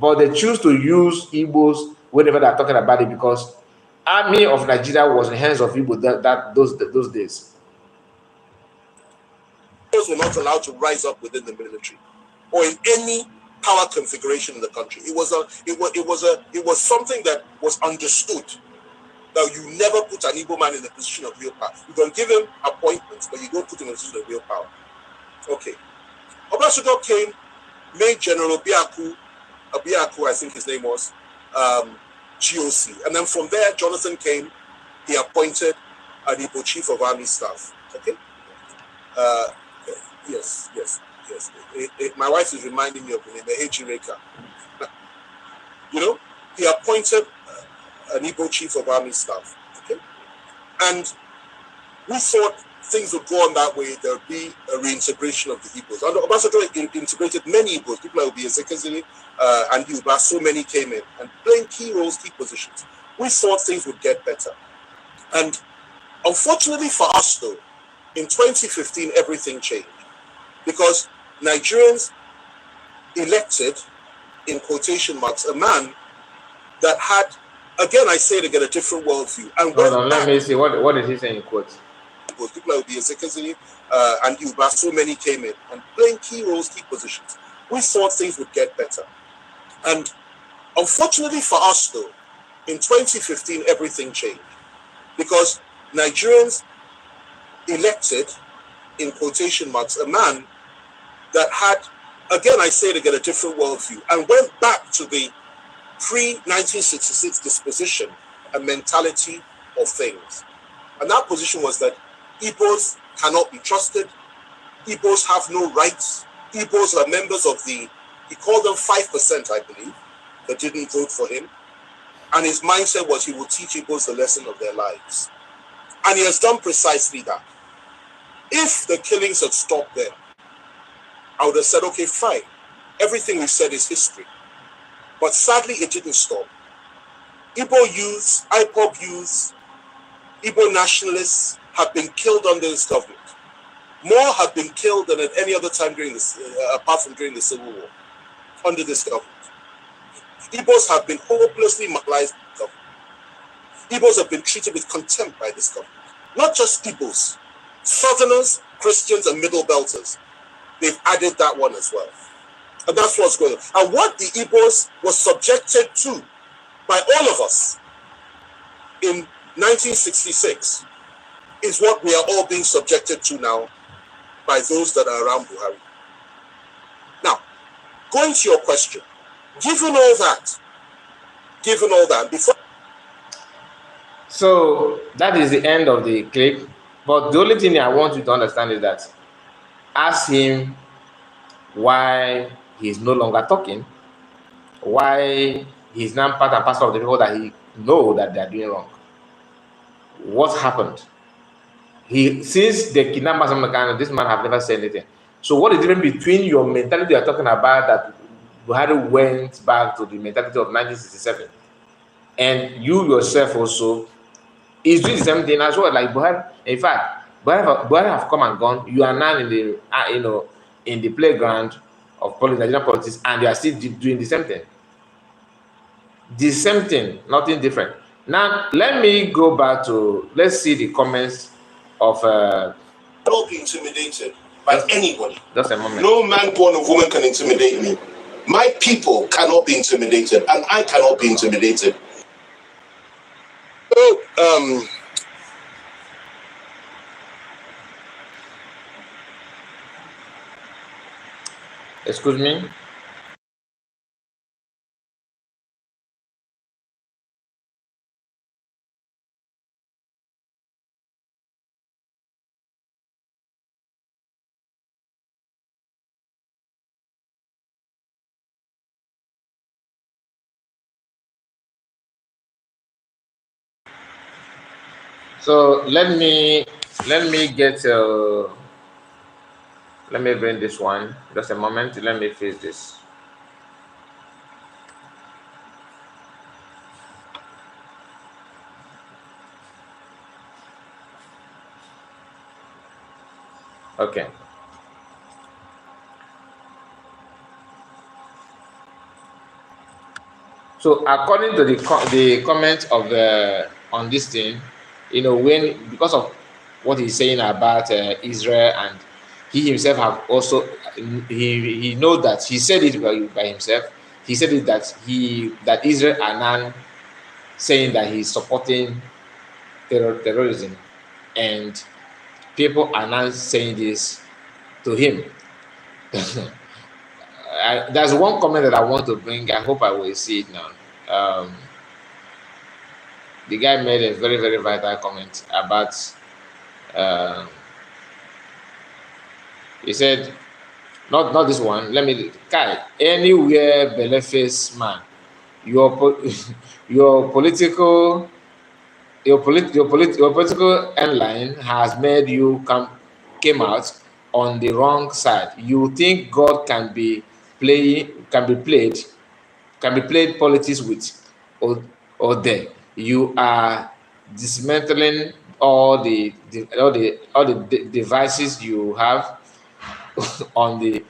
But they choose to use Igbos whenever they're talking about it because army of Nigeria was in the hands of Igbo those days. Those were not allowed to rise up within the military or in any power configuration in the country. It was something that was understood that you never put an Igbo man in a position of real power. You can give him appointments, but you don't put him in a position of real power. Okay. Obasanjo came, made General Biaku, I think his name was, GOC. And then from there, Jonathan came, he appointed an Igbo chief of army staff. Okay? Yes. My wife is reminding me of the name, Ehejireka. He appointed an Igbo chief of army staff. Okay? And we thought things would go on that way, there would be a reintegration of the Igbos. And Obasanjo integrated many Igbos, people like Obiezekazili and Yuba, so many came in and playing key roles, key positions. We thought things would get better. And unfortunately for us though, in 2015, everything changed. Because Nigerians elected, in quotation marks, a man that had, again, I say it again, a different worldview. And hold on, let me see. What did he say in quotes? People like Obiezekazili and Yuba, so many came in and playing key roles, key positions. We thought things would get better. And unfortunately for us though, in 2015, everything changed. Because Nigerians elected, in quotation marks, a man that had, again, I say it again, a different worldview and went back to the pre-1966 disposition and mentality of things. And that position was that Igbos cannot be trusted. Igbos have no rights. Igbos are members of he called them 5%, I believe, that didn't vote for him. And his mindset was he will teach Igbos the lesson of their lives. And he has done precisely that. If the killings had stopped there, I would have said, okay, fine. Everything we said is history. But sadly, it didn't stop. Igbo youths, IPOB youths, Igbo nationalists have been killed under this government. More have been killed than at any other time during this, apart from during the Civil War, under this government. Igbos have been hopelessly marginalized by the government. Igbos have been treated with contempt by this government. Not just Igbos, Southerners, Christians, and Middle Belters. They've added that one as well. And that's what's going on. And what the Igbos was subjected to by all of us in 1966 is what we are all being subjected to now by those that are around Buhari. Now, going to your question, given all that, before... So that is the end of the clip. But the only thing I want you to understand is that ask him why he's no longer talking, why he's now part and parcel of the people that he know that they're doing wrong. What happened? Since the kidnappers, this man have never said anything. So what is the difference between your mentality you're talking about that Buhari went back to the mentality of 1967, and you yourself also is doing the same thing as well? Like Buhari, in fact, Buhari have come and gone. You are now in the in the playground of Nigerian politics, and you are still doing the same thing. The same thing, nothing different. Now let me go back to, let's see the comments of not be intimidated by anybody. Just a moment. No man born of woman can intimidate me. My people cannot be intimidated, and I cannot be intimidated. Oh, excuse me. So let me get let me bring this one. Just a moment. Let me fix this. Okay. So according to the comments of on this thing, when, because of what he's saying about Israel, and he himself have also, he know that he said it by himself. He said it that Israel are now saying that he's supporting terrorism, and people are now saying this to him. There's one comment that I want to bring. I hope I will see it now. The guy made a very, very vital comment about. He said, "Not this one. Let me, Kai. Anywhere beleface man, your political line has made you came out on the wrong side. You think God can be played politics with, or there you are dismantling all the devices you have on the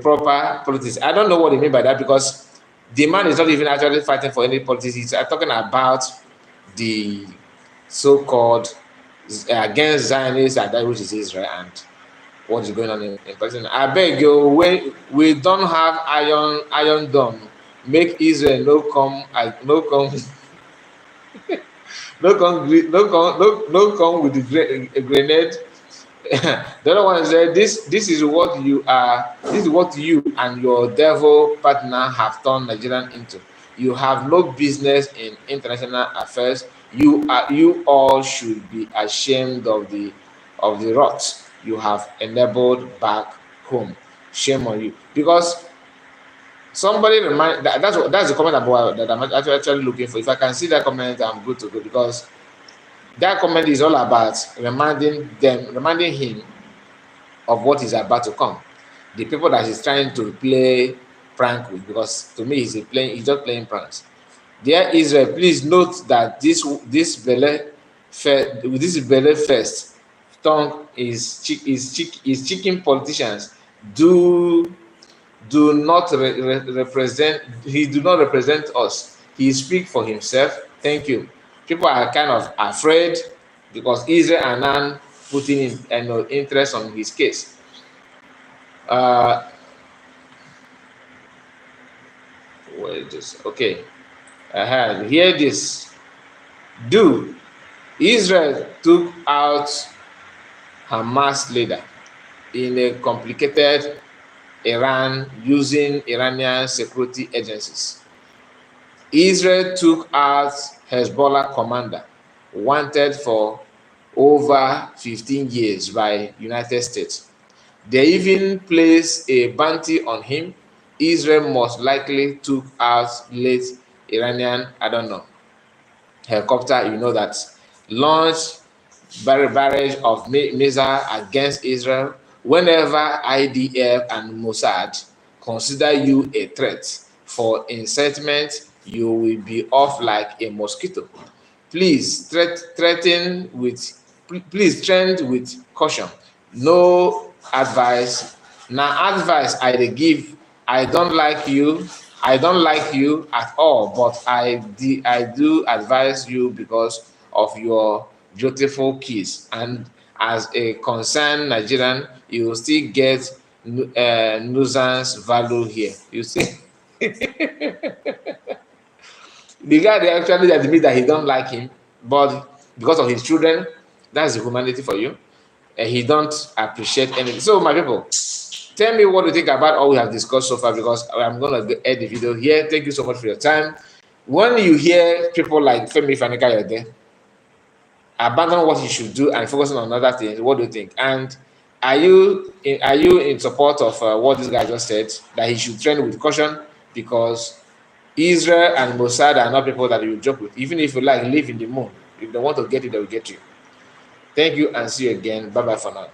proper politics." I don't know what they mean by that, because the man is not even actually fighting for any politics. He's talking about the so-called against Zionists, and that which is Israel, and what is going on in Palestine. I beg you, we don't have iron dome. Make Israel no come with the grenade. The other one said, this is what you are. This is what you and your devil partner have turned Nigerian into. You have no business in international affairs. You all should be ashamed of the rot you have enabled back home. Shame on you. Because Somebody remind that's the comment about that I'm actually looking for. If I can see that comment, I'm good to go, because that comment is all about reminding him of what is about to come. The people that he's trying to play prank with, because to me he's just playing pranks. Dear Israel, please note that this belle first tongue is chicken politicians do not represent. He do not represent us. He speak for himself. Thank you. People are kind of afraid because Israel are now putting in interest on his case. Wait, just okay. I had hear this. Do Israel took out Hamas leader in a complicated Iran using Iranian security agencies. Israel took out Hezbollah commander wanted for over 15 years by United States. They even placed a bounty on him. Israel most likely took out late Iranian, I don't know, helicopter, that launched barrage of missile against Israel. Whenever IDF and Mossad consider you a threat for incitement, you will be off like a mosquito. Please please trend with caution. No advice. Now advice I dey give. I don't like you at all, but I do advise you because of your beautiful kids. And as a concerned Nigerian, you will still get nuisance value here. You see, the guy they actually admit that he don't like him, but because of his children, that's the humanity for you. He don't appreciate anything. So my people, tell me what you think about all we have discussed so far, because I'm going to end the video here. Thank you so much for your time. When you hear people like Femi Kayode abandon what you should do and focusing on other things, what do you think? And are you in support of what this guy just said, that he should trend with caution, because Israel and Mossad are not people that you joke with? Even if you live in the moon, if they want to get you, they will get you. Thank you, and see you again. Bye bye for now.